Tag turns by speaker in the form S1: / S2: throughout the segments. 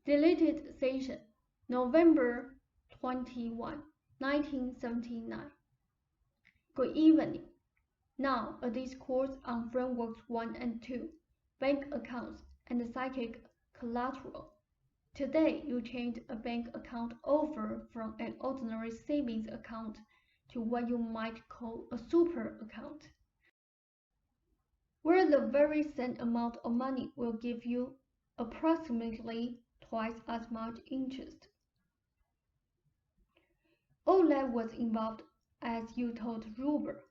S1: Deleted session, November 21, 1979. Good evening. Now a discourse on frameworks 1 and 2, bank accounts and psychic collateral. Today you change a bank account over from an ordinary savings account to what you might call a super account, where the very same amount of money will give you approximately twice as much interest. All that was involved, as you told Ruber,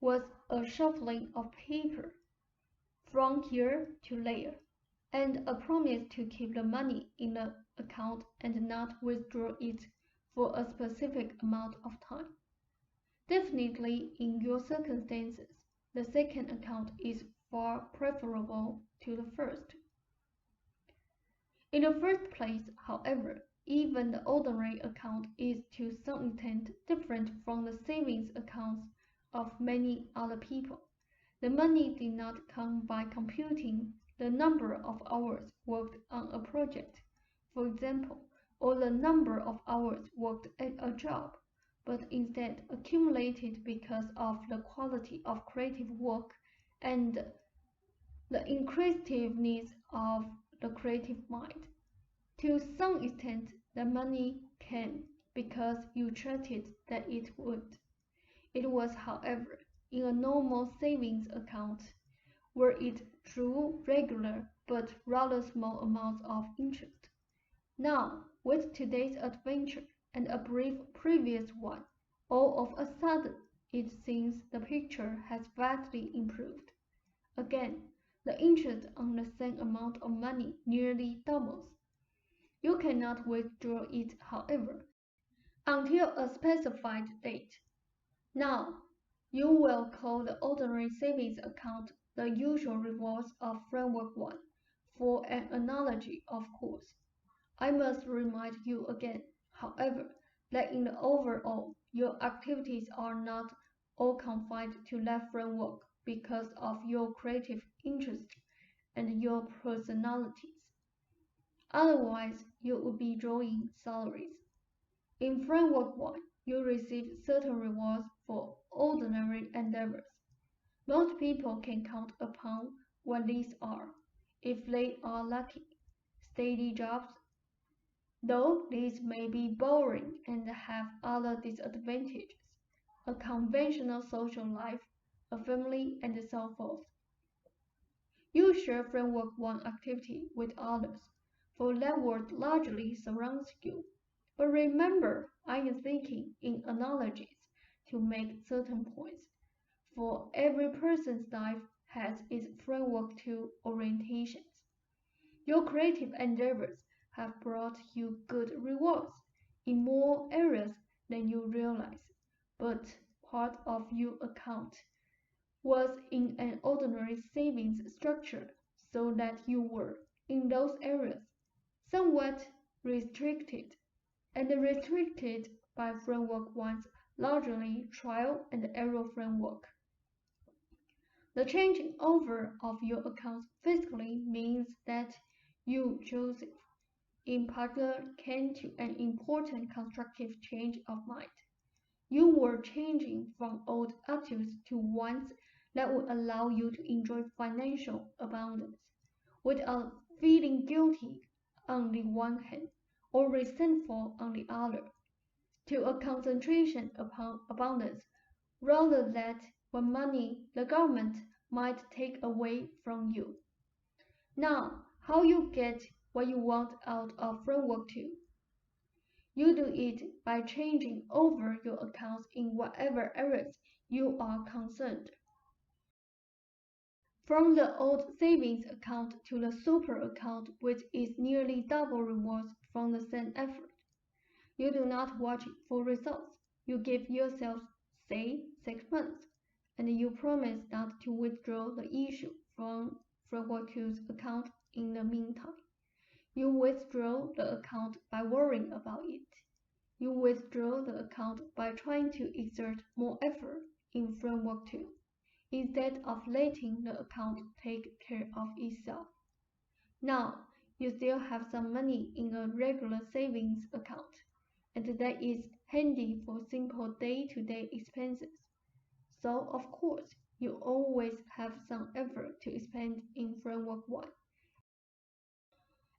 S1: was a shuffling of paper from here to there, and a promise to keep the money in the account and not withdraw it for a specific amount of time. Definitely, in your circumstances, the second account is far preferable to the first. In the first place, however, even the ordinary account is to some extent different from the savings accounts of many other people. The money did not come by computing the number of hours worked on a project, for example, or the number of hours worked at a job, but instead accumulated because of the quality of creative work and the inquisitiveness of the creative mind. To some extent, the money came because you trusted that it would. It was, however, in a normal savings account, where it drew regular but rather small amounts of interest. Now, with today's adventure and a brief previous one, all of a sudden, it seems the picture has vastly improved. Again, the interest on the same amount of money nearly doubles. You cannot withdraw it, however, until a specified date. Now, you will call the ordinary savings account the usual rewards of Framework 1, for an analogy, of course. I must remind you again, however, that in the overall, your activities are not all confined to that framework because of your creative interest and your personalities. Otherwise, you would be drawing salaries. In Framework 1, you receive certain rewards for ordinary endeavors. Most people can count upon what these are, if they are lucky. Steady jobs, though these may be boring and have other disadvantages, a conventional social life, a family, and so forth. You share Framework 1 activity with others, for that world largely surrounds you. But remember, I am thinking in analogies to make certain points, for every person's life has its Framework 2 orientations. Your creative endeavors have brought you good rewards in more areas than you realize, but part of your account was in an ordinary savings structure, so that you were, in those areas, somewhat restricted, and restricted by Framework 1's largely trial and error framework. The changing over of your accounts physically means that you, Joseph, in particular, came to an important constructive change of mind. You were changing from old attitudes to ones that would allow you to enjoy financial abundance without feeling guilty on the one hand or resentful on the other, to a concentration upon abundance rather than when money the government might take away from you. Now, how you get what you want out of Framework 2? You do it by changing over your accounts in whatever areas you are concerned. From the old savings account to the super account, which is nearly double rewards from the same effort. You do not watch for results. You give yourself, say, 6 months, and you promise not to withdraw the issue from Framework 2's account in the meantime. You withdraw the account by worrying about it. You withdraw the account by trying to exert more effort in Framework 2, instead of letting the account take care of itself. Now, you still have some money in a regular savings account, and that is handy for simple day-to-day expenses. So, of course, you always have some effort to spend in Framework 1.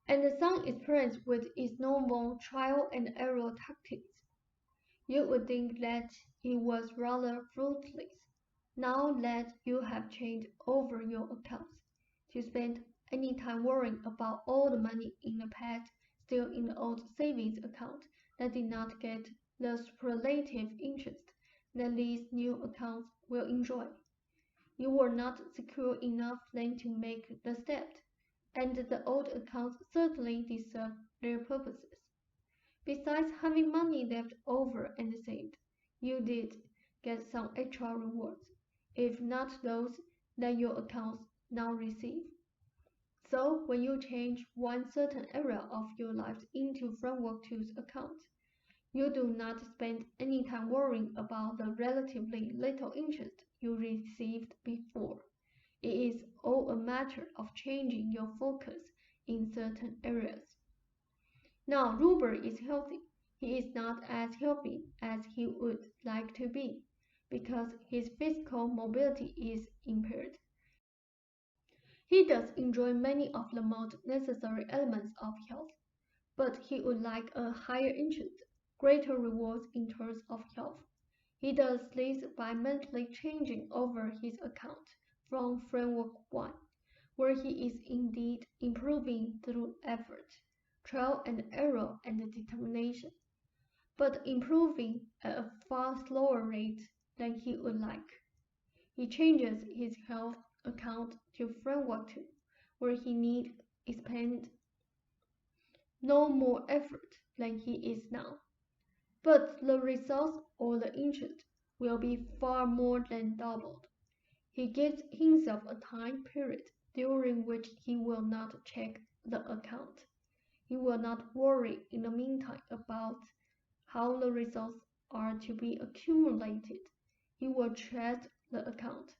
S1: And some experience with its normal trial and error tactics. You would think that it was rather fruitless, now that you have changed over your accounts, to spend any time worrying about all the money in the past still in the old savings account that did not get the superlative interest that these new accounts will enjoy. You were not secure enough then to make the step, and the old accounts certainly deserve their purposes. Besides having money left over and saved, you did get some extra rewards, if not those that your accounts now receive. So when you change one certain area of your life into Framework 2's account, you do not spend any time worrying about the relatively little interest you received before. It is all a matter of changing your focus in certain areas. Now, Robert is healthy. He is not as healthy as he would like to be, because his physical mobility is impaired. He does enjoy many of the most necessary elements of health, but he would like a higher interest, greater rewards in terms of health. He does this by mentally changing over his account from Framework 1, where he is indeed improving through effort, trial and error and determination, but improving at a far slower rate than he would like. He changes his health account to Framework 2, where he need expend no more effort than he is now. But the results or the interest will be far more than doubled. He gives himself a time period during which he will not check the account. He will not worry in the meantime about how the results are to be accumulated. He will tread the account.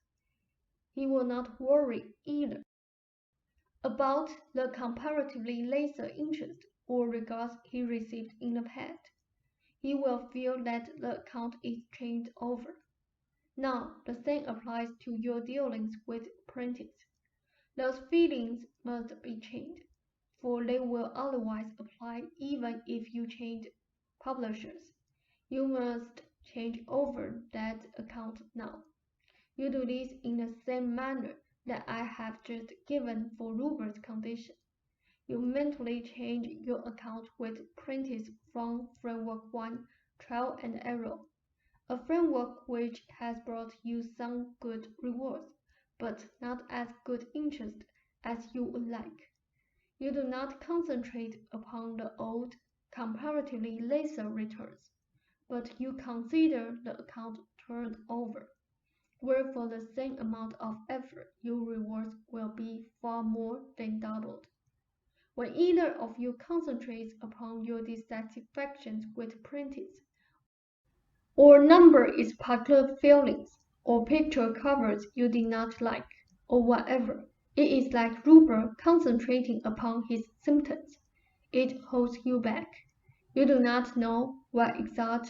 S1: He will not worry either about the comparatively lesser interest or rewards he received in the past. He will feel that the account is changed over. Now, the same applies to your dealings with apprentices. Those feelings must be changed, for they will otherwise apply even if you change publishers. You must change over that account now. You do this in the same manner that I have just given for Rupert's condition. You mentally change your account with apprentice from Framework 1, trial and error, a framework which has brought you some good rewards, but not as good interest as you would like. You do not concentrate upon the old, comparatively lesser returns, but you consider the account turned over, where for the same amount of effort your rewards will be far more than doubled. When either of you concentrates upon your dissatisfactions with apprentice, or number its particular feelings, or picture covers you did not like, or whatever, it is like Rupert concentrating upon his symptoms. It holds you back. You do not know what exact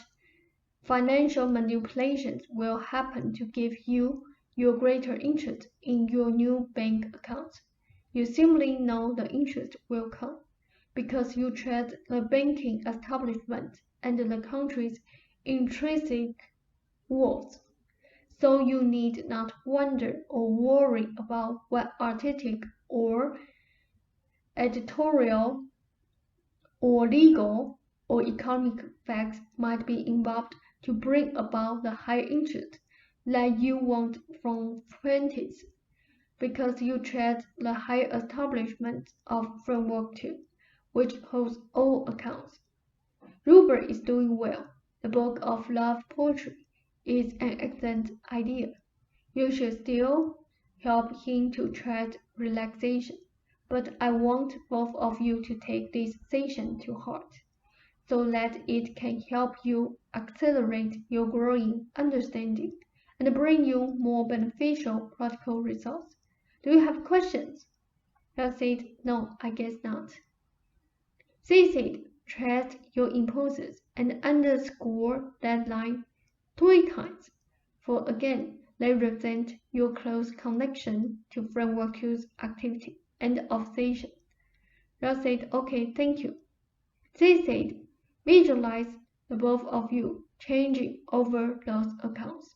S1: financial manipulations will happen to give you your greater interest in your new bank accounts. You simply know the interest will come, because you tread the banking establishment and the country's intrinsic worth. So you need not wonder or worry about what artistic or editorial or legal or economic facts might be involved to bring about the high interest that you want from apprentice, because you tread the higher establishment of Framework 2, which holds all accounts. Rupert is doing well. The book of love poetry is an excellent idea. You should still help him to tread relaxation, but I want both of you to take this session to heart, so that it can help you accelerate your growing understanding and bring you more beneficial practical results. Do you have questions? Ralph said, no, I guess not. They said, trust your impulses and underscore that line 3 times, for again, they represent your close connection to framework's activity and obsession. Ralph said, okay, thank you. They said, visualize the both of you changing over those accounts.